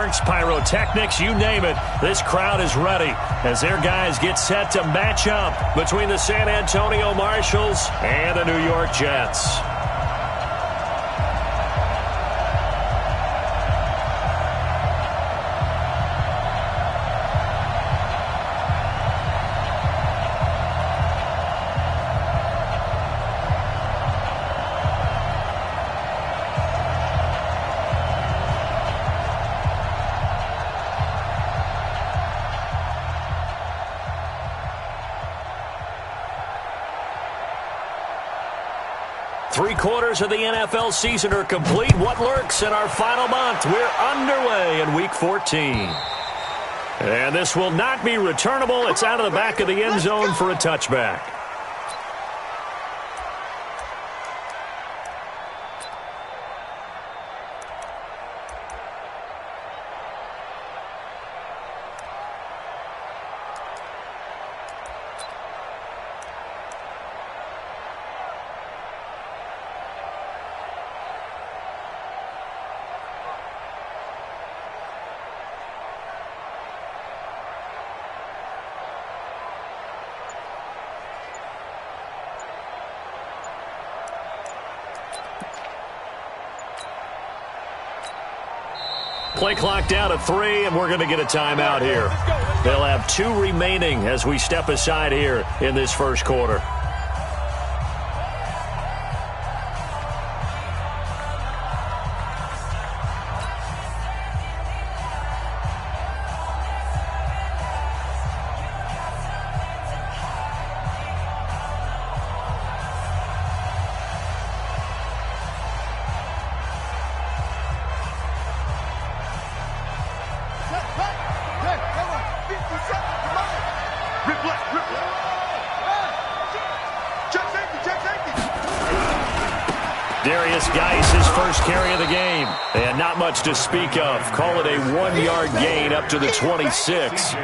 fireworks, pyrotechnics, you name it. This crowd is ready as their guys get set to match up between the San Antonio Marshals and the New York Jets. Three-quarters of the NFL season are complete. What lurks in our final month? We're underway in Week 14. And this will not be returnable. It's out of the back of the end zone for a touchback. Play clock down to 3, and we're going to get a timeout here. They'll have 2 remaining as we step aside here in this first quarter. His first carry of the game. And not much to speak of. Call it a 1-yard gain up to the 26.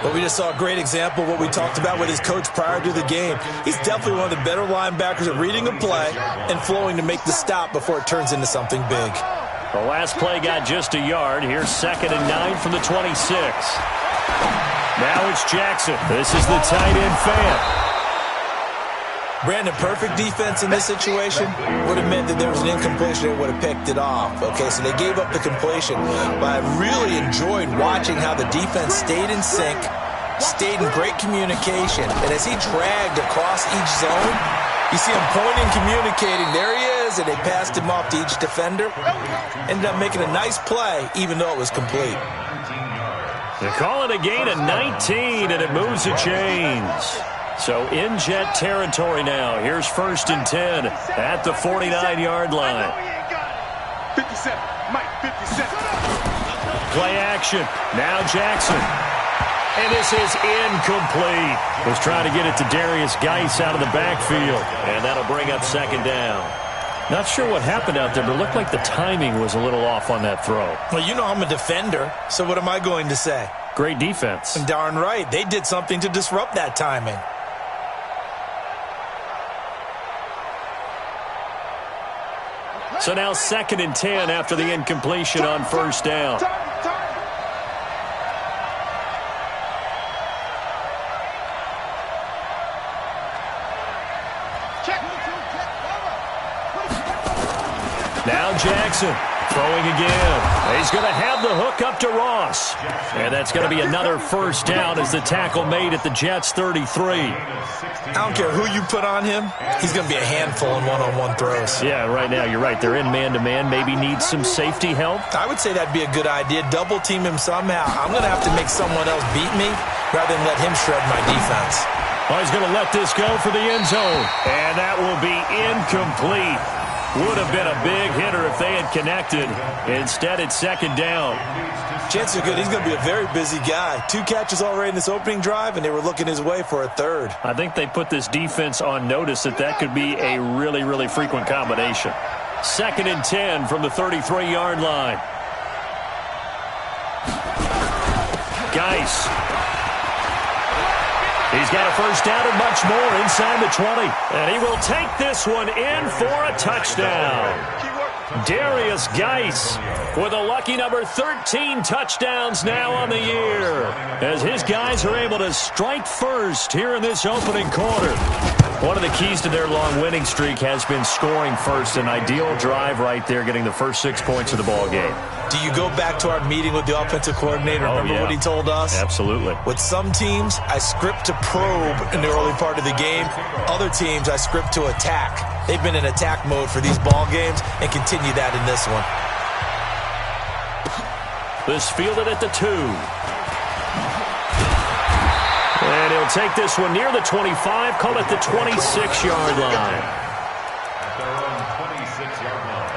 Well, we just saw a great example of what we talked about with his coach prior to the game. He's definitely one of the better linebackers at reading a play and flowing to make the stop before it turns into something big. The last play got just a yard. Here's 2nd and 9 from the 26. Now it's Jackson. This is the tight end fan. Brandon, perfect defense in this situation would have meant that there was an incompletion and would have picked it off. Okay, so they gave up the completion. But I really enjoyed watching how the defense stayed in sync, stayed in great communication. And as he dragged across each zone, you see him pointing, communicating. There he is, and they passed him off to each defender. Ended up making a nice play, even though it was complete. They call it a gain of 19, and it moves the chains. So in Jet territory now. Here's 1st and 10 at the 49-yard line. 57, Mike, 57. Play action. Now Jackson. And this is incomplete. Was trying to get it to Darius Geis out of the backfield. And that'll bring up 2nd down. Not sure what happened out there, but it looked like the timing was a little off on that throw. Well, you know I'm a defender, so what am I going to say? Great defense. Darn right. They did something to disrupt that timing. So now 2nd and 10 after the incompletion on 1st down. Now Jackson throwing again. He's going to have the hook up to Ross. And that's going to be another 1st down as the tackle made at the Jets' 33. I don't care who you put on him. He's going to be a handful in one-on-one throws. Yeah, right now you're right. They're in man-to-man. Maybe need some safety help. I would say that'd be a good idea. Double team him somehow. I'm going to have to make someone else beat me rather than let him shred my defense. Oh, he's going to let this go for the end zone. And that will be incomplete. Would have been a big hitter if they had connected. Instead, it's 2nd down. Chances are good. He's going to be a very busy guy. 2 catches already in this opening drive, and they were looking his way for a 3rd. I think they put this defense on notice that could be a really, really frequent combination. 2nd and 10 from the 33-yard line. Geis. He's got a 1st down and much more inside the 20. And he will take this one in for a touchdown. Darius Geis with a lucky number 13 touchdowns now on the year, as his guys are able to strike first here in this opening quarter. One of the keys to their long winning streak has been scoring first. An ideal drive right there, getting the first 6 points of the ball game. Do you go back to our meeting with the offensive coordinator? Remember what he told us? Absolutely. With some teams, I script to probe in the early part of the game. Other teams, I script to attack. They've been in attack mode for these ball games and continue that in this one. This fielded at the 2. And he'll take this one near the 25, call it the 26-yard line. At their own 26-yard line.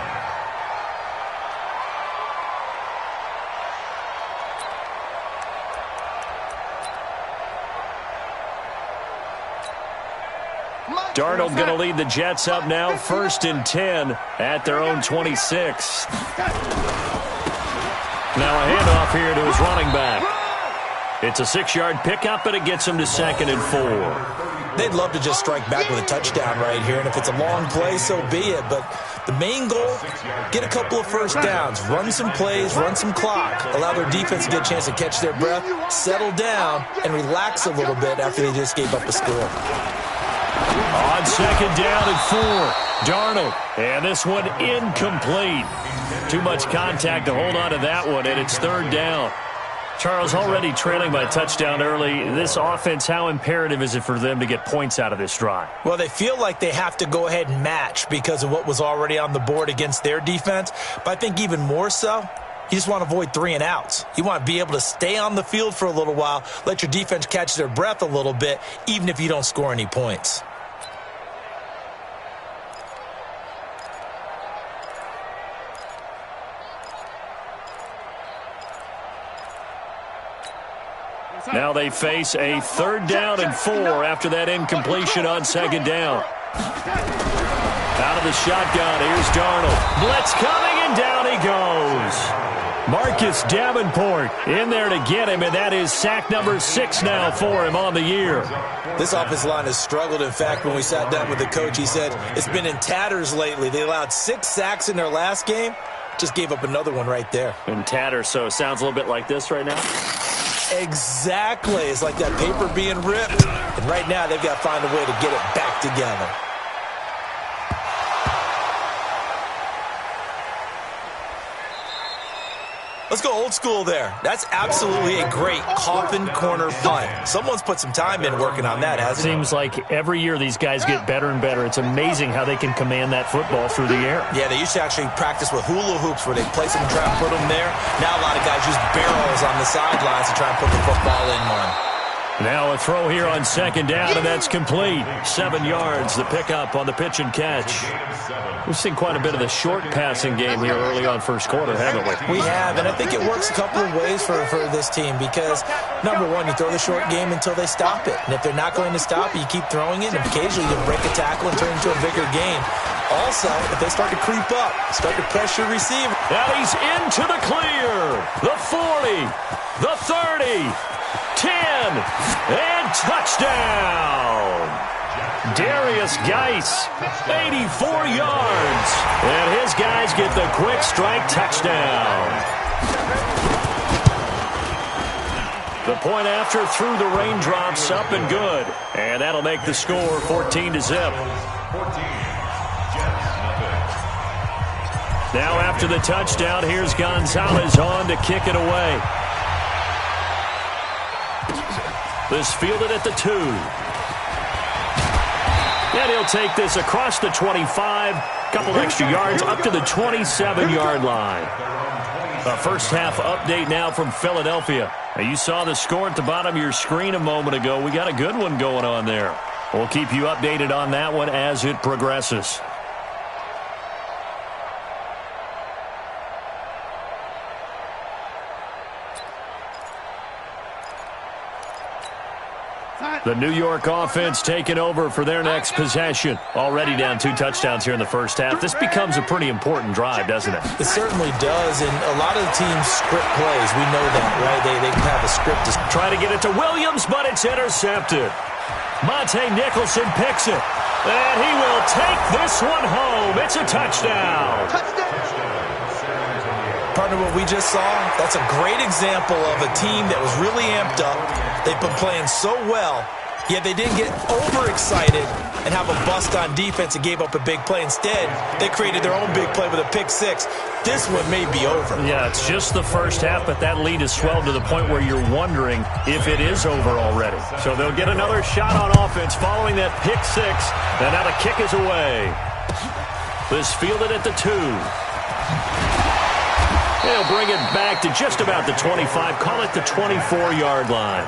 Darnold going to lead the Jets up now, 1st and 10 at their own 26. Now a handoff here to his running back. It's a 6-yard pickup, and it gets him to 2nd and 4. They'd love to just strike back with a touchdown right here, and if it's a long play, so be it. But the main goal, get a couple of first downs, run some plays, run some clock, allow their defense to get a chance to catch their breath, settle down, and relax a little bit after they just gave up a score. On 2nd down and 4, Darnold, and this one incomplete. Too much contact to hold on to that one, and it's 3rd down. Charles, already trailing by a touchdown early. This offense, how imperative is it for them to get points out of this drive? Well, they feel like they have to go ahead and match because of what was already on the board against their defense. But I think even more so, you just want to avoid 3 and outs. You want to be able to stay on the field for a little while, let your defense catch their breath a little bit, even if you don't score any points. Now they face a 3rd down and 4 after that incompletion on 2nd down. Out of the shotgun, here's Darnold. Blitz coming, and down he goes. Marcus Davenport in there to get him, and that is sack number 6 now for him on the year. This offensive line has struggled. In fact, when we sat down with the coach, he said it's been in tatters lately. They allowed 6 sacks in their last game. Just gave up another one right there. In tatters, so it sounds a little bit like this right now. Exactly. It's like that paper being ripped. And right now, they've got to find a way to get it back together. Let's go old school there. That's absolutely a great coffin corner punt. Someone's put some time in working on that, hasn't it? Seems like every year these guys get better and better. It's amazing how they can command that football through the air. Yeah, they used to actually practice with hula hoops where they place them and try and put them there. Now a lot of guys use barrels on the sidelines to try and put the football in one. Now a throw here on 2nd down, and that's complete. 7 yards, the pickup on the pitch and catch. We've seen quite a bit of the short passing game here early on first quarter, haven't we? We have, and I think it works a couple of ways for this team because, number one, you throw the short game until they stop it. And if they're not going to stop it, you keep throwing it, and occasionally you break a tackle and turn it into a bigger game. Also, if they start to creep up, start to pressure receiver. Now he's into the clear. The 40, the 30, 10, and touchdown. Darius Geis, 84 yards. And his guys get the quick strike touchdown. The point after through the raindrops, up and good. And that'll make the score 14-0. Now after the touchdown, here's Gonzalez on to kick it away. This fielded at the 2. And he'll take this across the 25. Couple extra yards up to the 27-yard line. A first half update now from Philadelphia. Now you saw the score at the bottom of your screen a moment ago. We got a good one going on there. We'll keep you updated on that one as it progresses. The New York offense taking over for their next possession. Already down 2 touchdowns here in the first half. This becomes a pretty important drive, doesn't it? It certainly does, and a lot of the teams script plays. We know that, right? They have a script. Try to get it to Williams, but it's intercepted. Monte Nicholson picks it, and he will take this one home. It's a touchdown. Partner, what we just saw, that's a great example of a team that was really amped up. They've been playing so well, yet they didn't get overexcited and have a bust on defense and gave up a big play. Instead, they created their own big play with a pick six. This one may be over. Yeah, it's just the first half, but that lead has swelled to the point where you're wondering if it is over already. So they'll get another shot on offense following that pick six, and now the kick is away. This fielded at the 2. They'll bring it back to just about the 25. Call it the 24-yard line.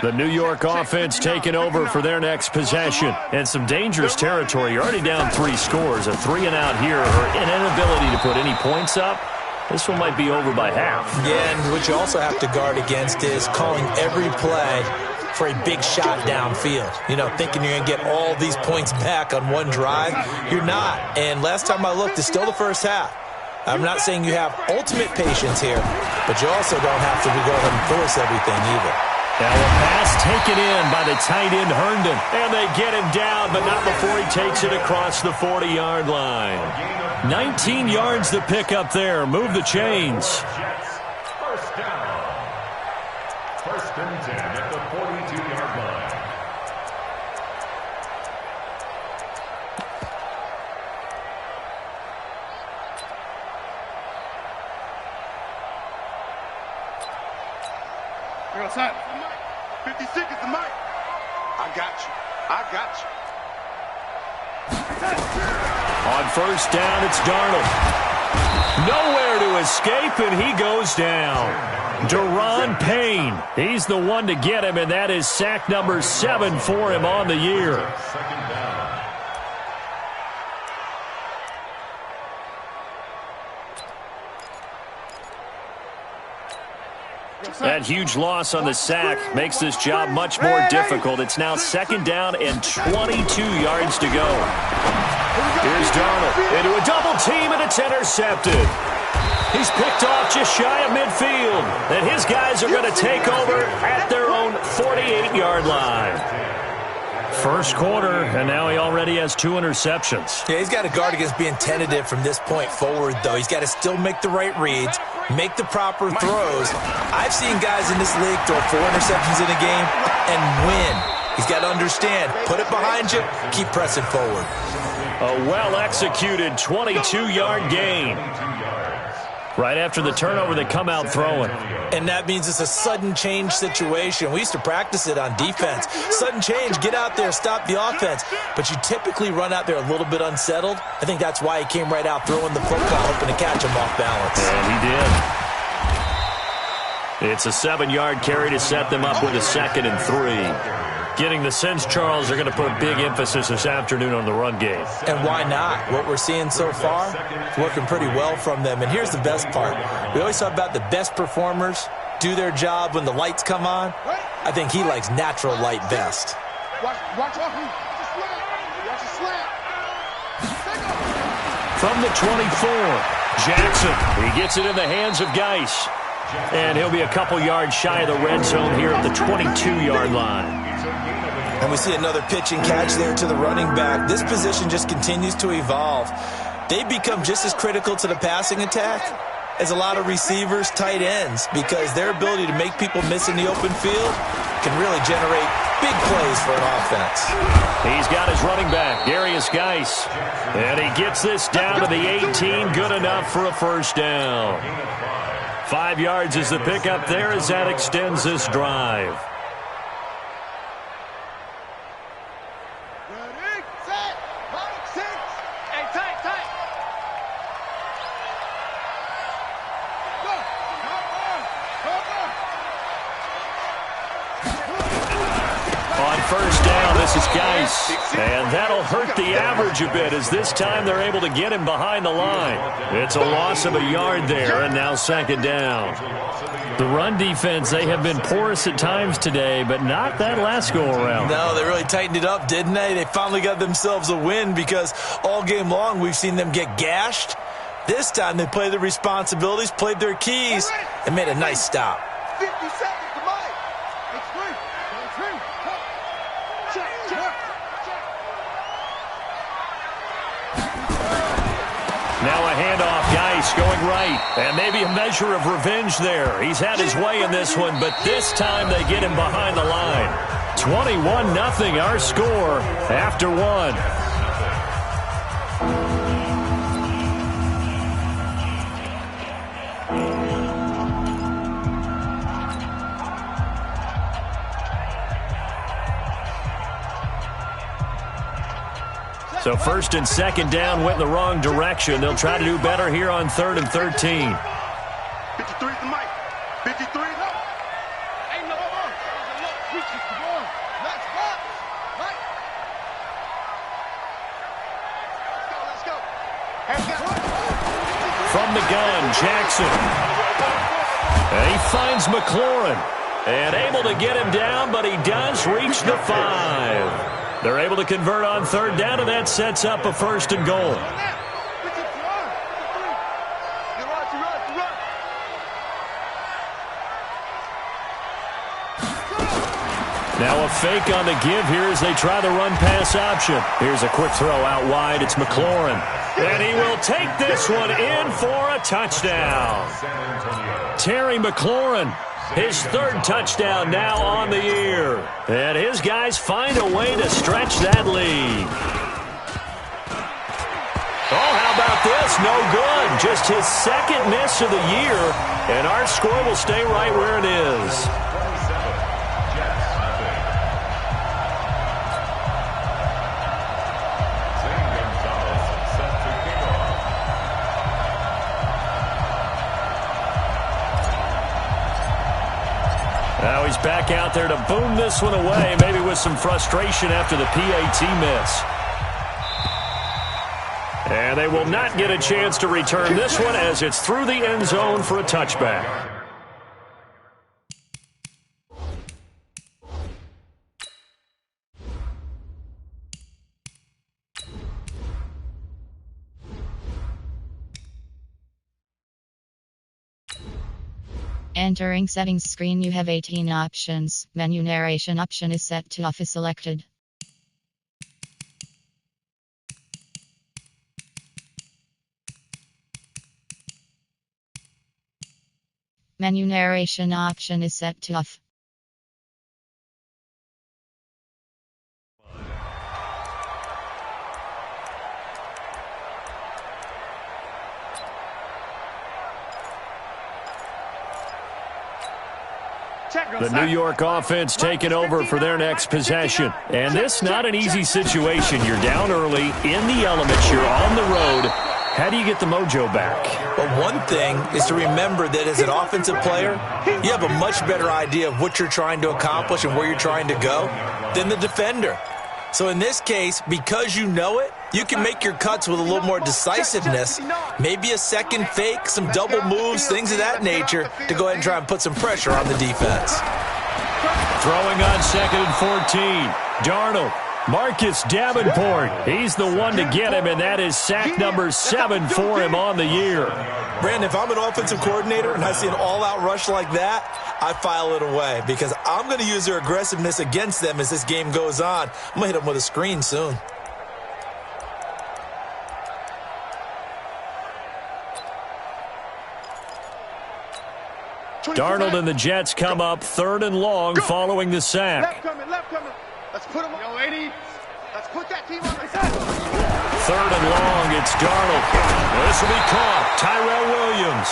The New York offense taking over for their next possession. And some dangerous territory. You're already down 3 scores. A 3-and-out here or an inability to put any points up. This one might be over by half. Yeah, and what you also have to guard against is calling every play for a big shot downfield. You know, thinking you're going to get all these points back on one drive. You're not. And last time I looked, it's still the first half. I'm not saying you have ultimate patience here, but you also don't have to go ahead and force everything either. Now a pass taken in by the tight end Herndon. And they get him down, but not before he takes it across the 40-yard line. 19 yards to pick up there. Move the chains. First down. First and 10 at the 42-yard line. You're outside. 56 is the mic. I got you. I got you. On first down, it's Darnold. Nowhere to escape, and he goes down. Deron Payne. He's the one to get him, and that is sack number 7 for him on the year. Second down. That huge loss on the sack makes this job much more difficult. It's now second down and 22 yards to go. Here's Darnold into a double team, and it's intercepted. He's picked off just shy of midfield, and his guys are going to take over at their own 48-yard line. First quarter, and now he already has 2 interceptions. Yeah, he's got to guard against being tentative from this point forward, though. He's got to still make the right reads, make the proper throws. I've seen guys in this league throw 4 interceptions in a game and win. He's got to understand, put it behind you, keep pressing forward. A well-executed 22-yard gain. Right after the turnover, they come out throwing. And that means it's a sudden change situation. We used to practice it on defense. Sudden change, get out there, stop the offense. But you typically run out there a little bit unsettled. I think that's why he came right out throwing the football, hoping to catch him off balance. And he did. It's a 7-yard carry to set them up with a 2nd and 3. Getting the sense, Charles, they're going to put a big emphasis this afternoon on the run game. And why not? What we're seeing so far, it's working pretty well from them. And here's the best part. We always talk about the best performers do their job when the lights come on. I think he likes natural light best. From the 24, Jackson. He gets it in the hands of Geis. And he'll be a couple yards shy of the red zone here at the 22-yard line. And we see another pitch and catch there to the running back. This position just continues to evolve. They become just as critical to the passing attack as a lot of receivers, tight ends, because their ability to make people miss in the open field can really generate big plays for an offense. He's got his running back, Darius Geis. And he gets this down to the 18, good enough for a first down. 5 yards is the pickup there as that extends this drive. First down, this is Geis. And that'll hurt the average a bit as this time they're able to get him behind the line. It's a loss of a yard there, and now second down. The run defense, they have been porous at times today, but not that last go-around. No, they really tightened it up, didn't they? They finally got themselves a win because all game long we've seen them get gashed. This time they played their responsibilities, played their keys, and made a nice stop. 50 seconds to Mike. It's free. Now a handoff, Geis going right. And maybe a measure of revenge there. He's had his way in this one, but this time they get him behind the line. 21-0 our score after one. So first and second down went in the wrong direction. They'll try to do better here on 3rd and 13. 53 is the mic. 53. Ain't no more. Let's go. From the gun, Jackson. And he finds McLaurin. And able to get him down, but he does reach the 5. They're able to convert on 3rd down, and that sets up a 1st and goal. Now a fake on the give here as they try the run-pass option. Here's a quick throw out wide. It's McLaurin. And he will take this one in for a touchdown. Terry McLaurin. His 3rd touchdown now on the year. And his guys find a way to stretch that lead. Oh, how about this? No good. Just his 2nd miss of the year. And our score will stay right where it is. Now he's back out there to boom this one away, maybe with some frustration after the PAT miss. And they will not get a chance to return this one as it's through the end zone for a touchback. Entering settings screen, you have 18 options. Menu narration option is set to off is selected. Menu narration option is set to off. The New York offense taking over for their next possession. And this not an easy situation. You're down early, in the elements, you're on the road. How do you get the mojo back? Well, one thing is to remember that as an offensive player, you have a much better idea of what you're trying to accomplish and where you're trying to go than the defender. So in this case, because you know it, you can make your cuts with a little more decisiveness, maybe a second fake, some double moves, things of that nature, to go ahead and try and put some pressure on the defense. Throwing on 2nd and 14. Darnold. Marcus Davenport. He's the one to get him, and that is sack number 7 for him on the year. Brandon, if I'm an offensive coordinator and I see an all-out rush like that, I file it away because I'm going to use their aggressiveness against them as this game goes on. I'm going to hit them with a screen soon. Darnold and the Jets come up 3rd and long following the sack. Left coming. Let's put him on. Lady. Let's put that team on the side. 3rd and long, it's Darnold. This will be caught. Tyrell Williams.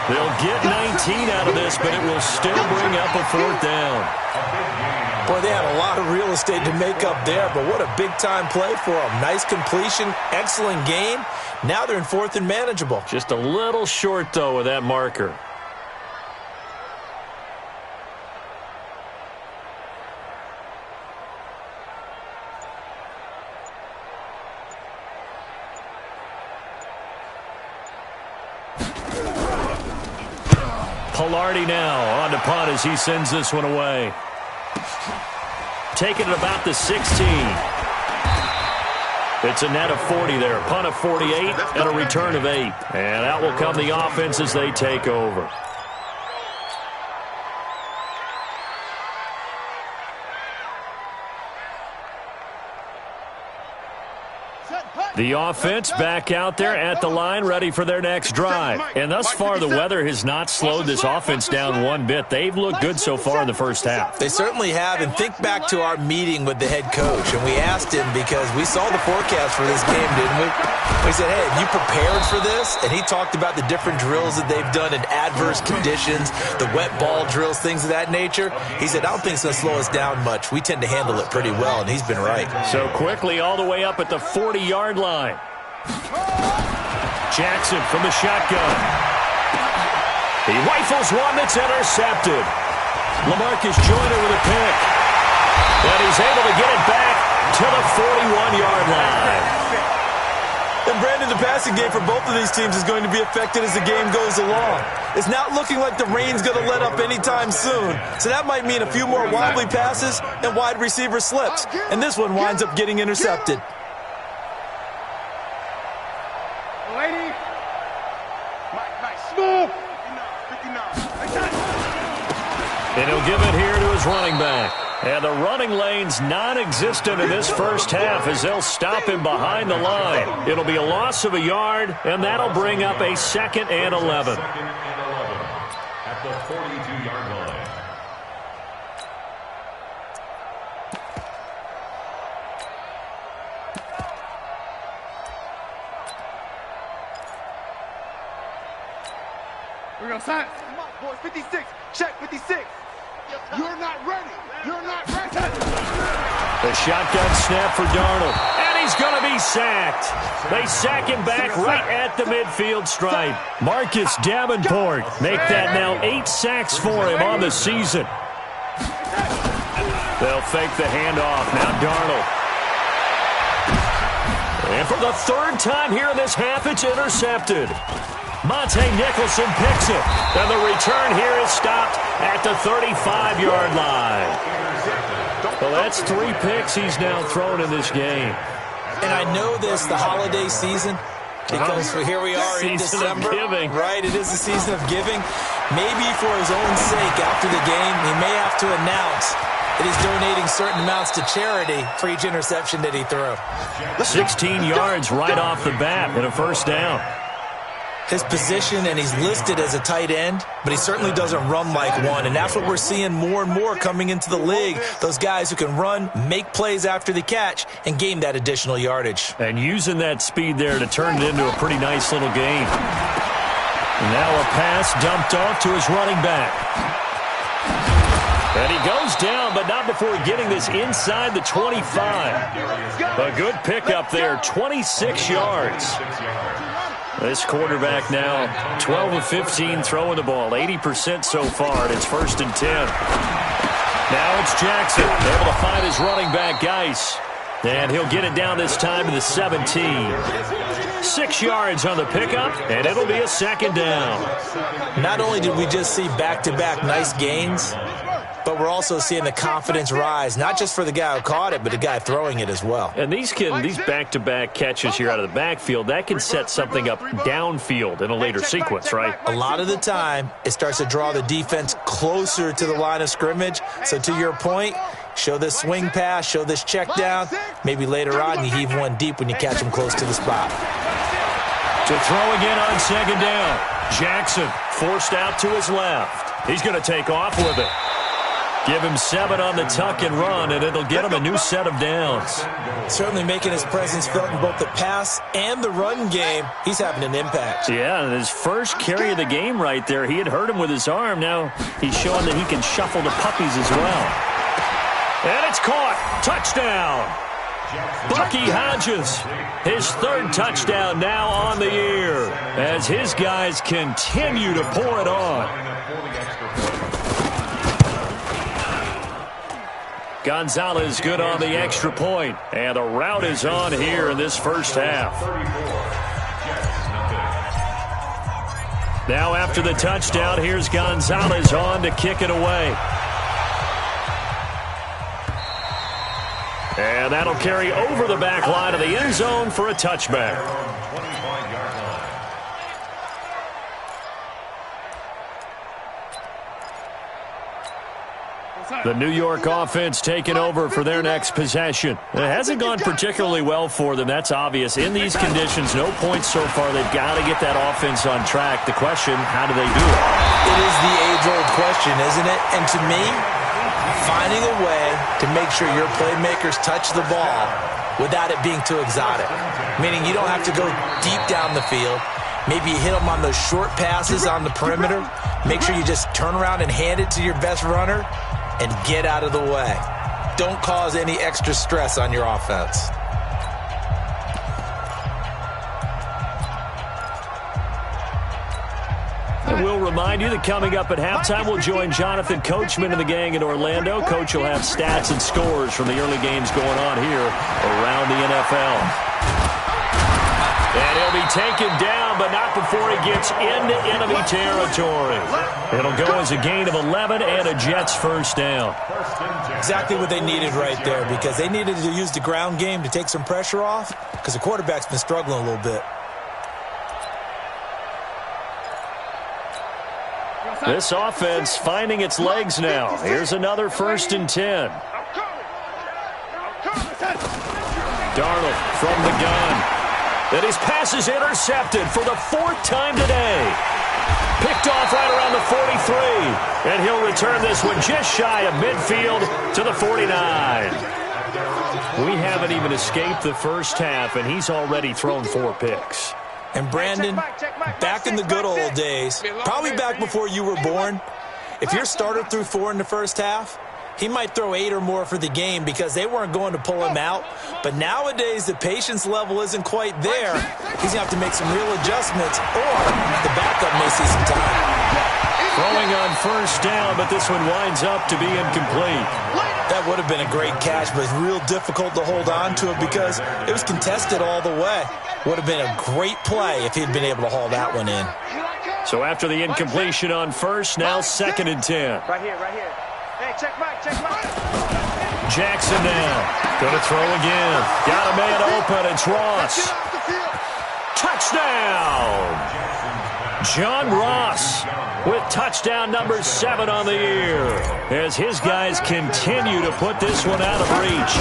They'll get 19 out of this, but it will still bring up a 4th down. Boy, they had a lot of real estate to make up there, but what a big-time play for them. Nice completion, excellent game. Now they're in 4th and manageable. Just a little short, though, with that marker. Pilardi now on to punt as he sends this one away. Taking it about the 16. It's a net of 40 there. Punt of 48 and a return of 8. And out will come the offense as they take over. The offense back out there at the line, ready for their next drive. And thus far, the weather has not slowed this offense down one bit. They've looked good so far in the first half. They certainly have. And think back to our meeting with the head coach. And we asked him, because we saw the forecast for this game, didn't we? We said, hey, have you prepared for this? And he talked about the different drills that they've done in adverse conditions, the wet ball drills, things of that nature. He said, I don't think it's going to slow us down much. We tend to handle it pretty well, and he's been right. So quickly all the way up at the 40-yard line. Jackson from the shotgun. He rifles one that's intercepted. LaMarcus Joyner with a pick. And he's able to get it back to the 41-yard line. And Brandon, the passing game for both of these teams is going to be affected as the game goes along. It's not looking like the rain's going to let up anytime soon. So that might mean a few more wobbly passes and wide receiver slips. And this one winds up getting intercepted. And he'll give it here to his running back. And the running lane's non-existent in this first half as they'll stop him behind the line. It'll be a loss of a yard, and that'll bring up a 2nd and 11. At the 42-yard line. We're going to sign. Come on, boys. 56. Check 56. You're not ready. You're not ready. The shotgun snap for Darnold. And he's going to be sacked. They sack him back right at the midfield stripe. Marcus Davenport make that now 8 sacks for him on the season. They'll fake the handoff. Now Darnold. And for the 3rd time here in this half, it's intercepted. Monte Nicholson picks it. And the return here is stopped at the 35-yard line. Well, that's 3 picks he's now thrown in this game. And I know this, the holiday season, because here we are in December. Right, it is the season of giving. Maybe for his own sake, after the game, he may have to announce that he's donating certain amounts to charity for each interception that he threw. 16 yards right off the bat and a first down. His position, and he's listed as a tight end, but he certainly doesn't run like one, and that's what we're seeing more and more coming into the league. Those guys who can run, make plays after the catch, and gain that additional yardage. And using that speed there to turn it into a pretty nice little game. And now a pass dumped off to his running back. And he goes down, but not before getting this inside the 25. A good pickup there, 26 yards. This quarterback now 12 of 15 throwing the ball, 80% so far, and it's 1st and 10. Now it's Jackson, able to find his running back, Geis. And he'll get it down this time to the 17. 6 yards on the pickup, and it'll be a 2nd down. Not only did we just see back-to-back nice gains, but we're also seeing the confidence rise, not just for the guy who caught it, but the guy throwing it as well. And these back-to-back catches here out of the backfield, that can set something up downfield in a later sequence, right? A lot of the time, it starts to draw the defense closer to the line of scrimmage. So to your point, show this swing pass, show this check down. Maybe later on you heave one deep when you catch him close to the spot. To throw again on 2nd down. Jackson forced out to his left. He's going to take off with it. Give him 7 on the tuck and run, and it'll get him a new set of downs. Certainly making his presence felt in both the pass and the run game. He's having an impact. Yeah, and his first carry of the game right there, he had hurt him with his arm. Now he's showing that he can shuffle the puppies as well. And it's caught. Touchdown. Bucky Hodges, his 3rd touchdown now on the year as his guys continue to pour it on. Gonzalez good on the extra point, and the route is on here in this first half. Now after the touchdown, here's Gonzalez on to kick it away. And that'll carry over the back line of the end zone for a touchback. The New York offense taking over for their next possession. It hasn't gone particularly well for them. That's obvious. In these conditions, no points so far. They've got to get that offense on track. The question, how do they do it? It is the age-old question, isn't it? And to me, finding a way to make sure your playmakers touch the ball without it being too exotic. Meaning you don't have to go deep down the field. Maybe you hit them on those short passes on the perimeter. Make sure you just turn around and hand it to your best runner and get out of the way. Don't cause any extra stress on your offense. And we'll remind you that coming up at halftime, we'll join Jonathan Coachman and the gang in Orlando. Coach will have stats and scores from the early games going on here around the NFL. And he'll be taken down, but not before he gets into enemy territory. It'll go as a gain of 11 and a Jets first down. Exactly what they needed right there, because they needed to use the ground game to take some pressure off, because the quarterback's been struggling a little bit. This offense finding its legs now. Here's another 1st and 10. Darnold from the gun. And his pass is intercepted for the 4th time today. Picked off right around the 43. And he'll return this one just shy of midfield to the 49. We haven't even escaped the first half, and he's already thrown 4 picks. And Brandon, back in the good old days, probably back before you were born, if your starter threw 4 in the first half, he might throw 8 or more for the game because they weren't going to pull him out. But nowadays, the patience level isn't quite there. He's going to have to make some real adjustments, or the backup may see some time. Throwing on 1st down, but this one winds up to be incomplete. That would have been a great catch, but it's real difficult to hold on to it because it was contested all the way. Would have been a great play if he'd been able to haul that one in. So after the incompletion on 1st, now 2nd and 10. Right here. Hey, check Mike. Jackson now. Going to throw again. Got a man open. It's Ross. Touchdown! John Ross with touchdown number 7 on the year as his guys continue to put this one out of reach.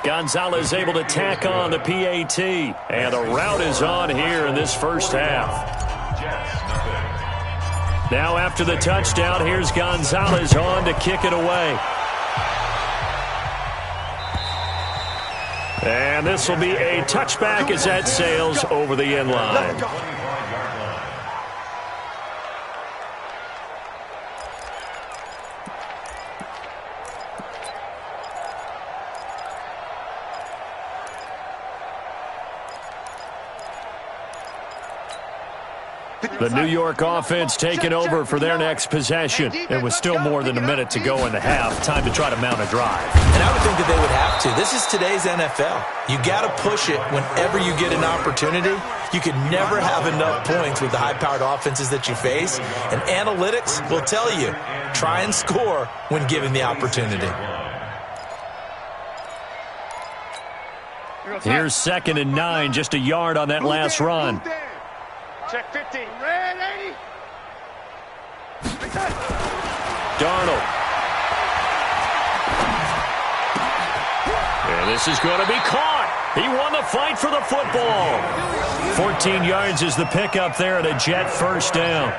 Gonzalez able to tack on the PAT, and the route is on here in this first half. Now after the touchdown, here's Gonzalez on to kick it away. And this will be a touchback as that sails over the end line. The New York offense taking over for their next possession. It was still more than a minute to go in the half. Time to try to mount a drive. And I would think that they would have to. This is today's NFL. You got to push it whenever you get an opportunity. You can never have enough points with the high-powered offenses that you face. And analytics will tell you, try and score when given the opportunity. Here's 2nd and 9, just a yard on that last run. Check 50. Red 80. Darnold. And this is going to be caught. He won the fight for the football. 14 yards is the pickup there at a Jet first down.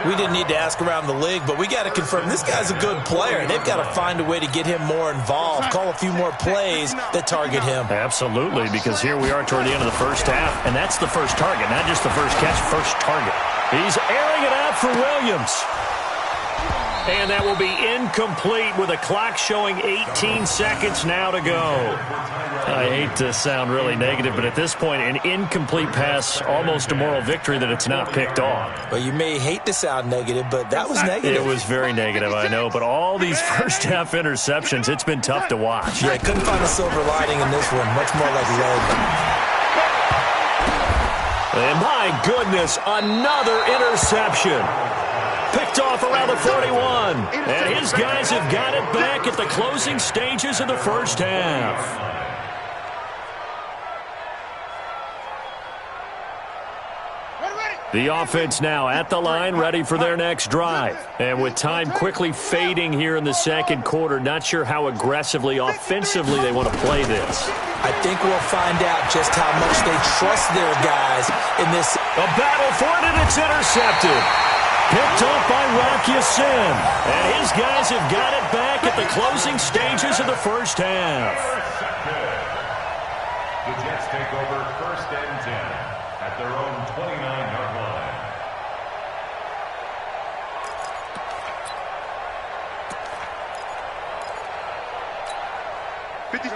We didn't need to ask around the league, but we got to confirm this guy's a good player. They've got to find a way to get him more involved, call a few more plays that target him. Absolutely, because here we are toward the end of the first half, and that's the first target, not just the first catch, first target. He's airing it out for Williams. And that will be incomplete with a clock showing 18 seconds now to go. I hate to sound really negative, but at this point, an incomplete pass, almost a moral victory that it's not picked off. Well, you may hate to sound negative, but that was negative. It was very negative, I know, but all these first half interceptions, it's been tough to watch. Yeah, couldn't find a silver lining in this one, much more like lead. And my goodness, another interception. Picked off around the 41. And his guys have got it back at the closing stages of the first half. The offense now at the line, ready for their next drive. And with time quickly fading here in the second quarter, not sure how aggressively, offensively they want to play this. I think we'll find out just how much they trust their guys in this. A battle for it, and it's intercepted. Picked off by Rocky Sin. And his guys have got it back at the closing stages of the first half. The Jets take over 1st and 10 at their own 29-yard line.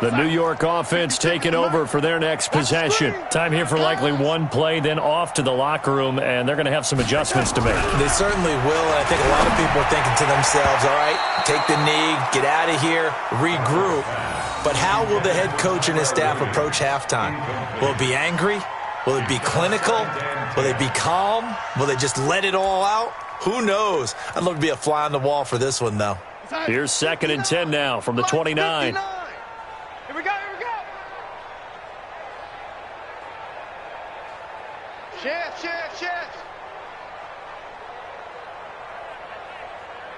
The New York offense taking over for their next possession. Time here for likely one play, then off to the locker room, and they're going to have some adjustments to make. They certainly will, and I think a lot of people are thinking to themselves, all right, take the knee, get out of here, regroup. But how will the head coach and his staff approach halftime? Will it be angry? Will it be clinical? Will they be calm? Will they just let it all out? Who knows? I'd love to be a fly on the wall for this one, though. Here's 2nd and 10 now from the 29. Here we go. Share.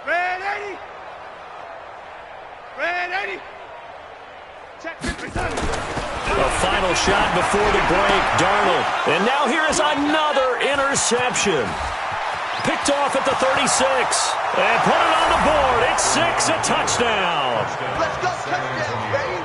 Red 80. Check 50. A final shot before the break, Darnold. And now here is another interception. Picked off at the 36. And put it on the board. It's 6, a touchdown. Let's go, touchdown, baby.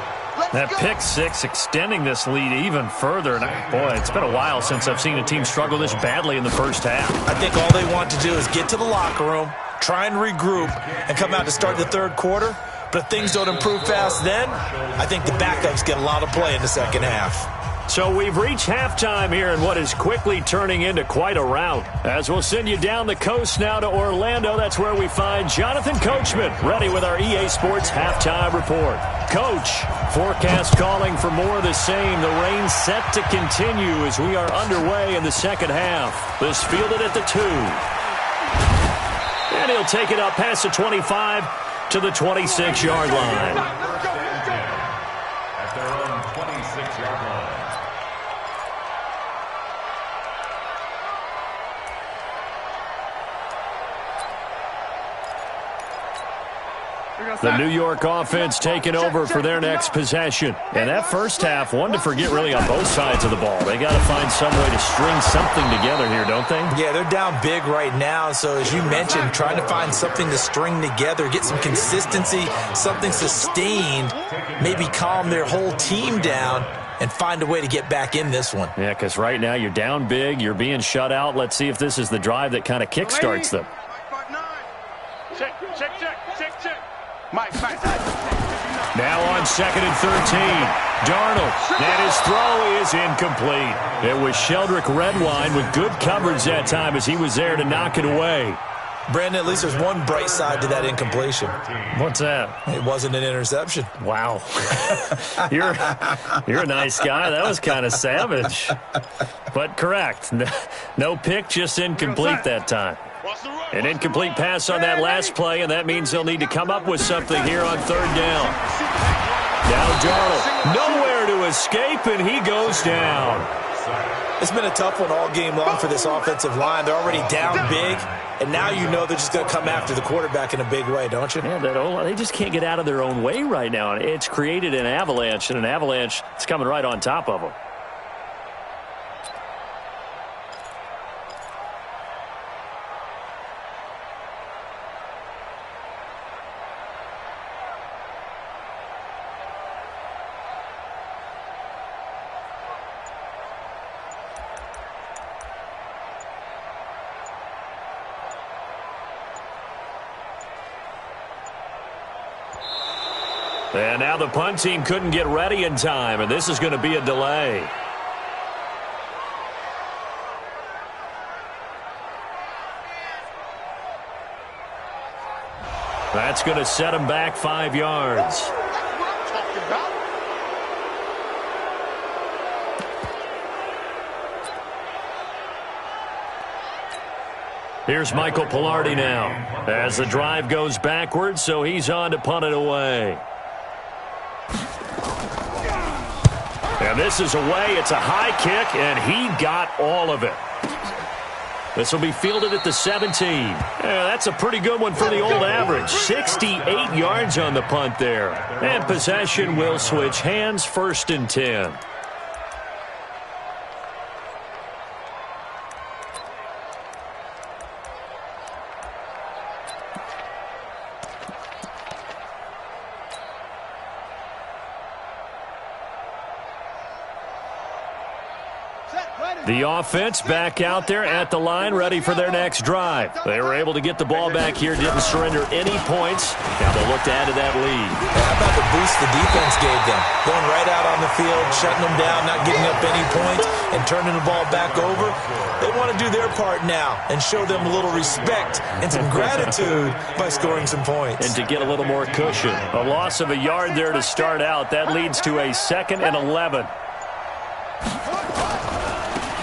That pick 6 extending this lead even further. And boy, it's been a while since I've seen a team struggle this badly in the first half. I think all they want to do is get to the locker room, try and regroup, and come out to start the third quarter. But if things don't improve fast then, I think the backups get a lot of play in the second half. So we've reached halftime here in what is quickly turning into quite a rout. As we'll send you down the coast now to Orlando, that's where we find Jonathan Coachman, ready with our EA Sports Halftime Report. Coach, forecast calling for more of the same. The rain set to continue as we are underway in the second half. This fielded at the 2. And he'll take it up past the 25 to the 26-yard line. At their own 26-yard line. The New York offense taking over for their next possession. And that first half, one to forget really on both sides of the ball. They got to find some way to string something together here, don't they? Yeah, they're down big right now. So as you mentioned, trying to find something to string together, get some consistency, something sustained, maybe calm their whole team down and find a way to get back in this one. Yeah, because right now you're down big, you're being shut out. Let's see if this is the drive that kind of kickstarts them. Check. Mike. Now on 2nd and 13. Darnold, and his throw is incomplete. It was Sheldrick Redwine with good coverage that time as he was there to knock it away. Brandon, at least there's one bright side to that incompletion. What's that? It wasn't an interception. Wow. You're a nice guy. That was kind of savage. But correct. No pick, just incomplete that time. An incomplete pass on that last play, and that means they'll need to come up with something here on 3rd down. Now Darnold, nowhere to escape, and he goes down. It's been a tough one all game long for this offensive line. They're already down big, and now you know they're just going to come after the quarterback in a big way, don't you? Yeah, they just can't get out of their own way right now. It's created an avalanche, and an avalanche is coming right on top of them. And now the punt team couldn't get ready in time, and this is going to be a delay. That's going to set them back 5 yards. Here's Michael Pilardi now as the drive goes backwards, so he's on to punt it away. And this is away. It's a high kick, and he got all of it. This will be fielded at the 17. Yeah, that's a pretty good one for the old average. 68 yards on the punt there. And possession will switch hands, 1st and 10. The offense back out there at the line, ready for their next drive. They were able to get the ball back here, didn't surrender any points. Now they'll look to add to that lead. How about the boost the defense gave them? Going right out on the field, shutting them down, not giving up any points, and turning the ball back over. They want to do their part now and show them a little respect and some gratitude by scoring some points. And to get a little more cushion. A loss of a yard there to start out. That leads to a 2nd and 11.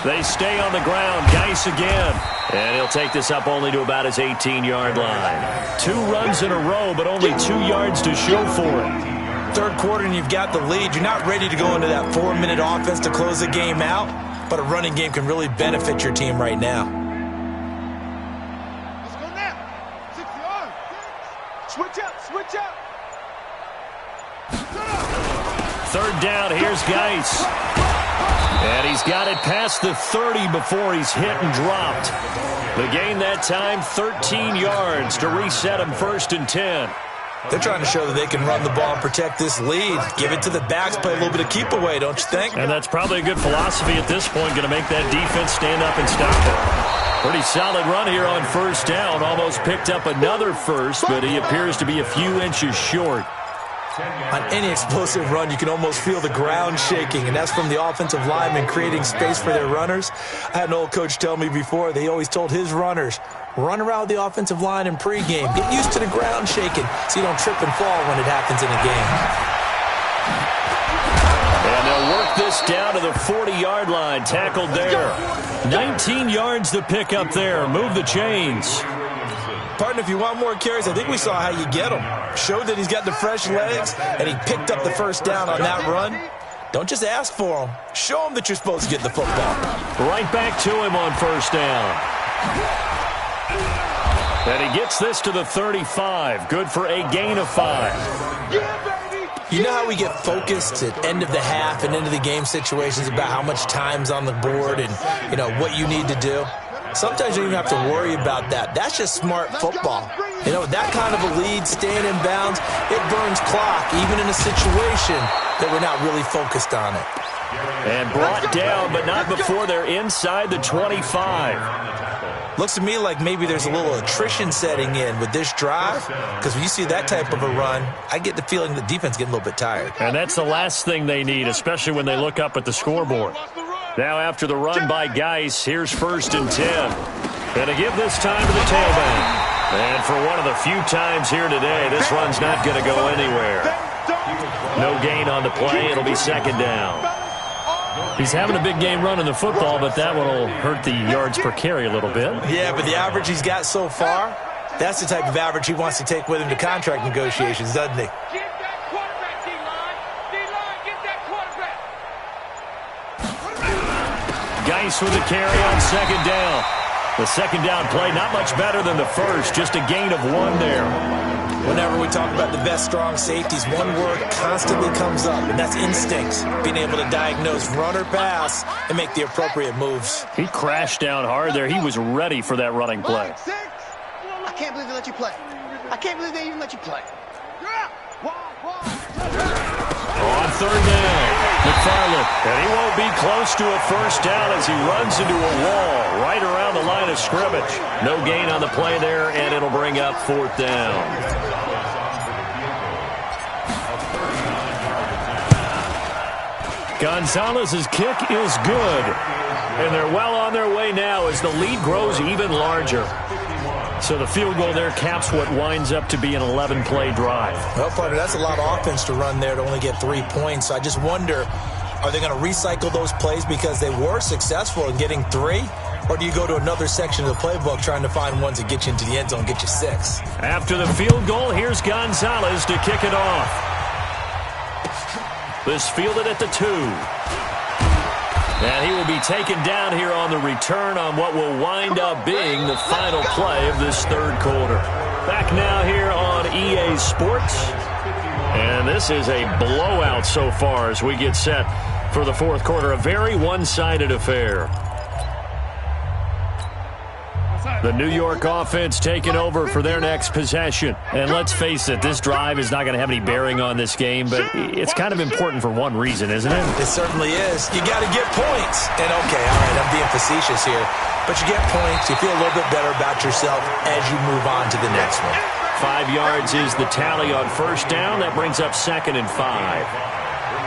They stay on the ground. Geis again. And he'll take this up only to about his 18-yard line. 2 runs in a row, but only 2 yards to show for it. Third quarter and you've got the lead. You're not ready to go into that 4-minute offense to close the game out, but a running game can really benefit your team right now. Let's go now. 6 yards. Switch up. Switch up. 3rd down. Here's Geis. And he's got it past the 30 before he's hit and dropped. The gain that time, 13 yards to reset him, 1st and 10. They're trying to show that they can run the ball and protect this lead. Give it to the backs, play a little bit of keep away, don't you think? And that's probably a good philosophy at this point, going to make that defense stand up and stop it. Pretty solid run here on 1st down. Almost picked up another first, but he appears to be a few inches short. On any explosive run, you can almost feel the ground shaking, and that's from the offensive linemen creating space for their runners. I had an old coach tell me before, they always told his runners, run around the offensive line in pregame. Get used to the ground shaking so you don't trip and fall when it happens in a game. And they'll work this down to the 40-yard line, tackled there. 19 yards to pick up there. Move the chains. Partner, if you want more carries, I think we saw how you get them. Showed that he's got the fresh legs, and he picked up the 1st down on that run. Don't just ask for them. Show them that you're supposed to get the football. Right back to him on 1st down. And he gets this to the 35. Good for a gain of 5. You know how we get focused at end of the half and into the game situations about how much time's on the board and, you know, what you need to do? Sometimes you don't even have to worry about that. That's just smart football. You know, that kind of a lead, staying in bounds, it burns clock, even in a situation that we're not really focused on it. And brought down, but not before they're inside the 25. Looks to me like maybe there's a little attrition setting in with this drive, because when you see that type of a run, I get the feeling the defense getting a little bit tired. And that's the last thing they need, especially when they look up at the scoreboard. Now after the run by Geis, here's 1st and 10. And to give this time to the tailback. And for one of the few times here today, this run's not going to go anywhere. No gain on the play. It'll be 2nd down. He's having a big game running the football, but that one will hurt the yards per carry a little bit. Yeah, but the average he's got so far, that's the type of average he wants to take with him to contract negotiations, doesn't he? Geis with the carry on 2nd down. The 2nd down play, not much better than the first, just a gain of 1 there. Whenever we talk about the best strong safeties, one word constantly comes up, and that's instinct. Being able to diagnose run or pass and make the appropriate moves. He crashed down hard there. He was ready for that running play. I can't believe they let you play. I can't believe they even let you play. On 3rd down, McFarland. And he won't be close to a 1st down as he runs into a wall right around the line of scrimmage. No gain on the play there, and it'll bring up 4th down. Gonzalez's kick is good. And they're well on their way now as the lead grows even larger. So the field goal there caps what winds up to be an 11-play drive. Well, partner, that's a lot of offense to run there to only get 3 points. So I just wonder, are they going to recycle those plays because they were successful in getting 3? Or do you go to another section of the playbook trying to find ones that get you into the end zone, get you 6? After the field goal, here's Gonzalez to kick it off. This fielded at the 2. And he will be taken down here on the return on what will wind up being the final play of this third quarter. Back now here on EA Sports. And this is a blowout so far as we get set for the fourth quarter. A very one-sided affair. The New York offense taking over for their next possession. And let's face it, this drive is not going to have any bearing on this game, but it's kind of important for one reason, isn't it? It certainly is. You got to get points. And okay, all right, I'm being facetious here, but you get points, you feel a little bit better about yourself as you move on to the next one. 5 yards is the tally on first down. That brings up 2nd and 5.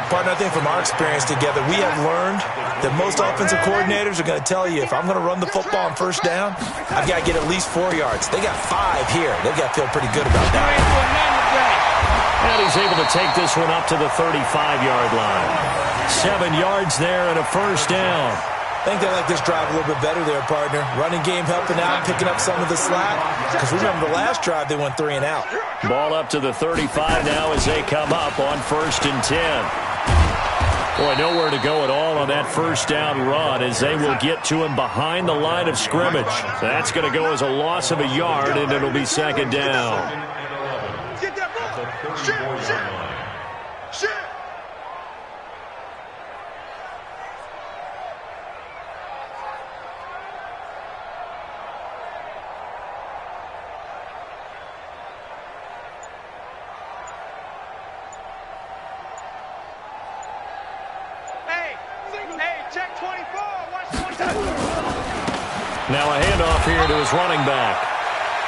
Partner, I think from our experience together, we have learned that most offensive coordinators are going to tell you, if I'm going to run the football on first down, I've got to get at least 4 yards. They got 5 here. They've got to feel pretty good about that. And he's able to take this one up to the 35-yard line. 7 yards there and a first down. I think they like this drive a little bit better there, partner. Running game helping out, picking up some of the slack. Because remember, the last drive they went 3 and out. Ball up to the 35 now as they come up on 1st and 10. Boy, nowhere to go at all on that first down run as they will get to him behind the line of scrimmage. That's going to go as a loss of a yard, and it'll be 2nd down. Get that ball. Shit. Check 24. Watch 22. Now a handoff here to his running back.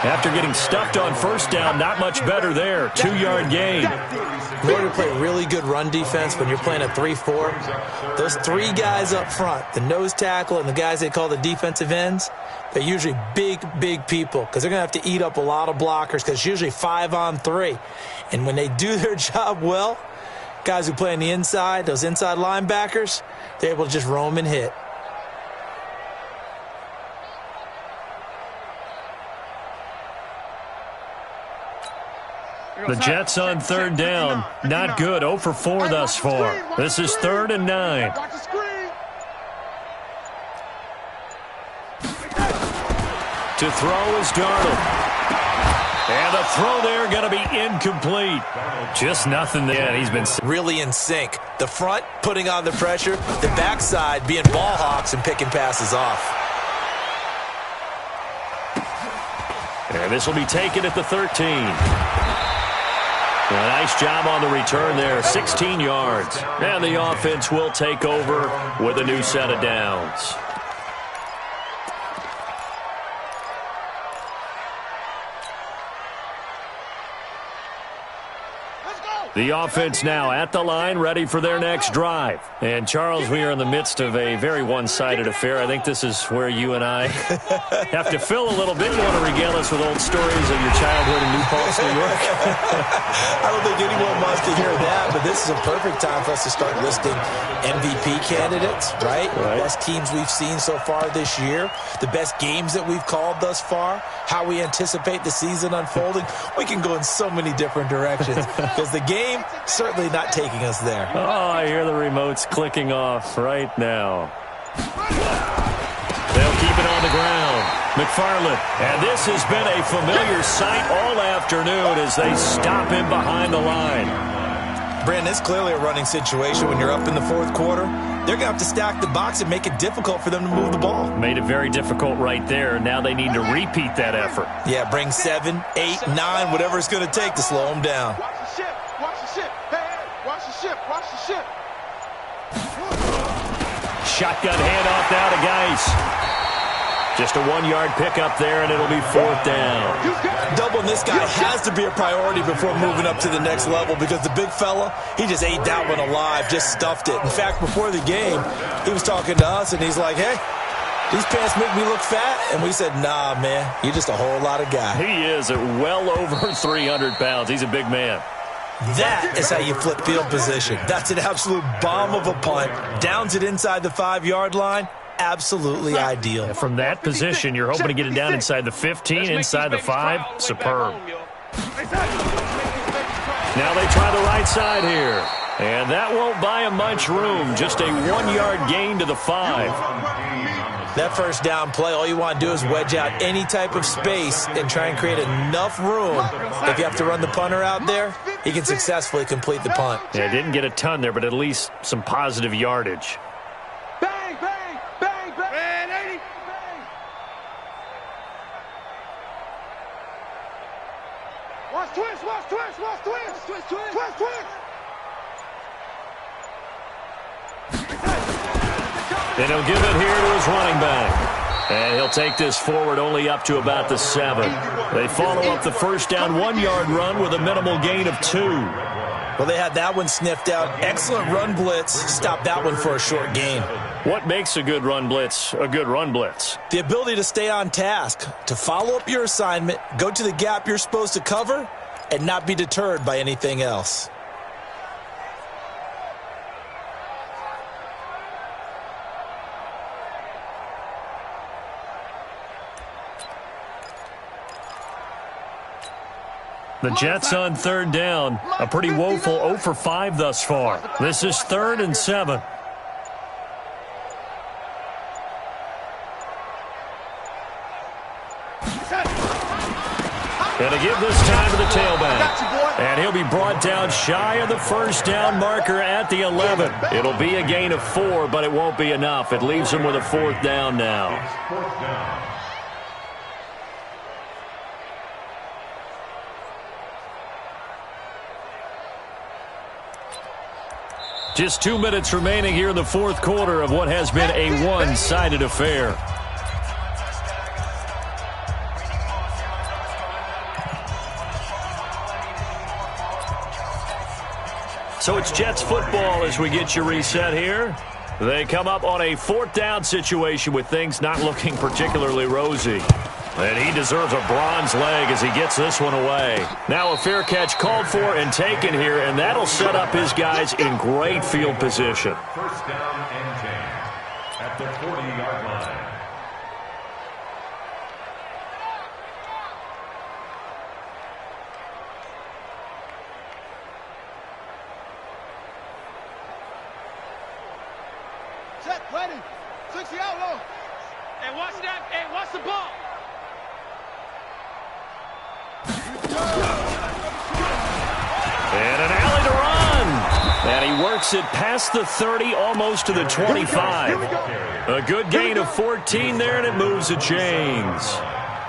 After getting stuffed on first down, not much better there. 2-yard gain. In order to play really good run defense when you're playing a 3-4, those 3 guys up front, the nose tackle and the guys they call the defensive ends, they're usually big people because they're going to have to eat up a lot of blockers because it's usually 5 on 3. And when they do their job well, guys who play on the inside, those inside linebackers, they're able to just roam and hit. The Jets on 3rd down. Not good. 0 for 4 thus far. This is 3rd and 9. To throw is Darnold. And the throw there going to be incomplete. Just nothing there. He's been really in sync. The front putting on the pressure, the backside being ball hawks and picking passes off. And this will be taken at the 13. A nice job on the return there. 16 yards. And the offense will take over with a new set of downs. The offense now at the line, ready for their next drive. And, Charles, we are in the midst of a very one-sided affair. I think this is where you and I have to fill a little bit. You want to regale us with old stories of your childhood in New Paltz, New York? I don't think anyone wants to hear that, but this is a perfect time for us to start listing MVP candidates, right? The best teams we've seen so far this year, the best games that we've called thus far, how we anticipate the season unfolding. We can go in so many different directions because the game certainly not taking us there. Oh, I hear the remotes clicking off right now. They'll keep it on the ground. McFarland. And this has been a familiar sight all afternoon as they stop him behind the line. Brandon, it's clearly a running situation when you're up in the fourth quarter. They're going to have to stack the box and make it difficult for them to move the ball. Made it very difficult right there. Now they need to repeat that effort. Yeah, bring 7, 8, 9, whatever it's going to take to slow them down. Watch the ship. Watch the ship. Hey, watch the ship. Watch the ship. Shotgun handoff now to Geis. Just a 1-yard pickup there, and it'll be 4th down. Doubling this guy has to be a priority before moving up to the next level because the big fella, he just ate that one alive, just stuffed it. In fact, before the game, he was talking to us, and he's like, hey, these pants make me look fat. And we said, nah, man, you're just a whole lot of guy. He is at well over 300 pounds. He's a big man. That is how you flip field position. That's an absolute bomb of a punt. Downs it inside the 5-yard line. Absolutely ideal. From that position, you're hoping to get it down inside the 15, inside the 5. Superb. Now they try the right side here. And that won't buy him much room. Just a 1-yard gain to the 5. That first down play, all you want to do is wedge out any type of space and try and create enough room. If you have to run the punter out there, he can successfully complete the punt. Yeah, didn't get a ton there, but at least some positive yardage. Bang, bang, bang, bang. Man, 80. Watch twist, watch twist, watch twist. Twist, twist, twist, twist. And he'll give it here to his running back. And he'll take this forward only up to about the 7. They follow up the first down 1-yard run with a minimal gain of 2. Well, they had that one sniffed out. Excellent run blitz. Stop that one for a short gain. What makes a good run blitz a good run blitz? The ability to stay on task, to follow up your assignment, go to the gap you're supposed to cover, and not be deterred by anything else. The Jets on third down. A pretty woeful 0 for 5 thus far. This is 3rd and 7. And to give this time to the tailback. And he'll be brought down shy of the first down marker at the 11. It'll be a gain of 4, but it won't be enough. It leaves him with a 4th down now. Just 2 minutes remaining here in the 4th quarter of what has been a one-sided affair. So it's Jets football as we get you reset here. They come up on a 4th down situation with things not looking particularly rosy. And he deserves a bronze leg as he gets this one away. Now a fair catch called for and taken here, and that'll set up his guys in great field position. First down and 10 at the 40-yard line. Set, ready. 60 out low. Hey, watch that. Hey, watch the ball. And an alley to run. And he works it past the 30, almost to the 25. A good gain of 14 there, and it moves the chains.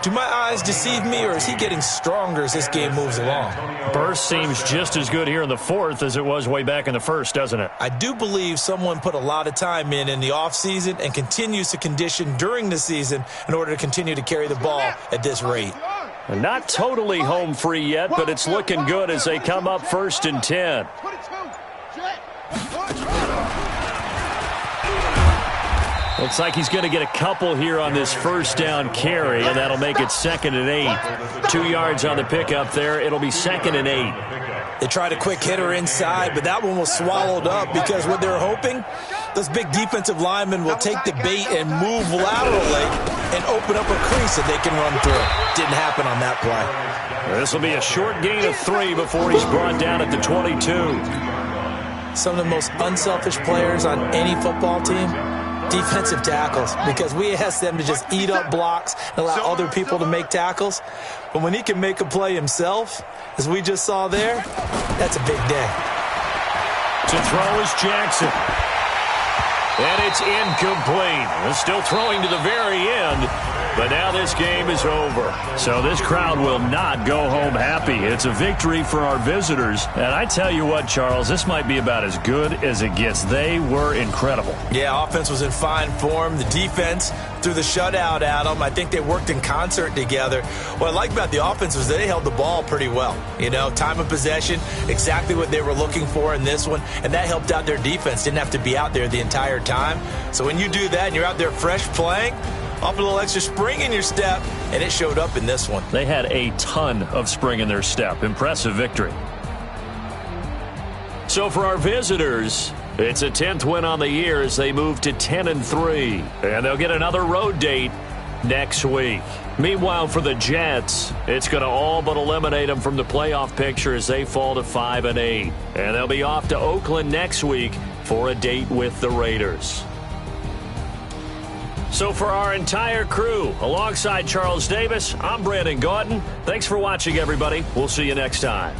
Do my eyes deceive me, or is he getting stronger as this game moves along? Burst seems just as good here in the 4th as it was way back in the 1st, doesn't it? I do believe someone put a lot of time in the offseason and continues to condition during the season in order to continue to carry the ball at this rate. Not totally home free yet, but it's looking good as they come up 1st and 10. 22. Jet. Looks like he's going to get a couple here on this first down carry, and that'll make it 2nd and 8. 2 yards on the pickup there. It'll be 2nd and 8. They tried a quick hitter inside, but that one was swallowed up because what they're hoping, those big defensive linemen will take the bait and move laterally and open up a crease that they can run through. Didn't happen on that play. This will be a short gain of 3 before he's brought down at the 22. Some of the most unselfish players on any football team, defensive tackles, because we ask them to just eat up blocks and allow other people to make tackles. But when he can make a play himself, as we just saw there, that's a big day. To throw is Jackson. And it's incomplete. They're still throwing to the very end, but now this game is over. So this crowd will not go home happy. It's a victory for our visitors. And I tell you what, Charles, this might be about as good as it gets. They were incredible. Yeah, offense was in fine form. The defense threw the shutout at them. I think they worked in concert together. What I like about the offense was they held the ball pretty well. You know, time of possession, exactly what they were looking for in this one, and that helped out their defense. Didn't have to be out there the entire time. So when you do that and you're out there fresh playing, off a little extra spring in your step, and it showed up in this one. They had a ton of spring in their step. Impressive victory. So for our visitors, it's a 10th win on the year as they move to 10-3. And they'll get another road date next week. Meanwhile, for the Jets, it's going to all but eliminate them from the playoff picture as they fall to 5-8. And they'll be off to Oakland next week for a date with the Raiders. So for our entire crew, alongside Charles Davis, I'm Brandon Gaudin. Thanks for watching, everybody. We'll see you next time.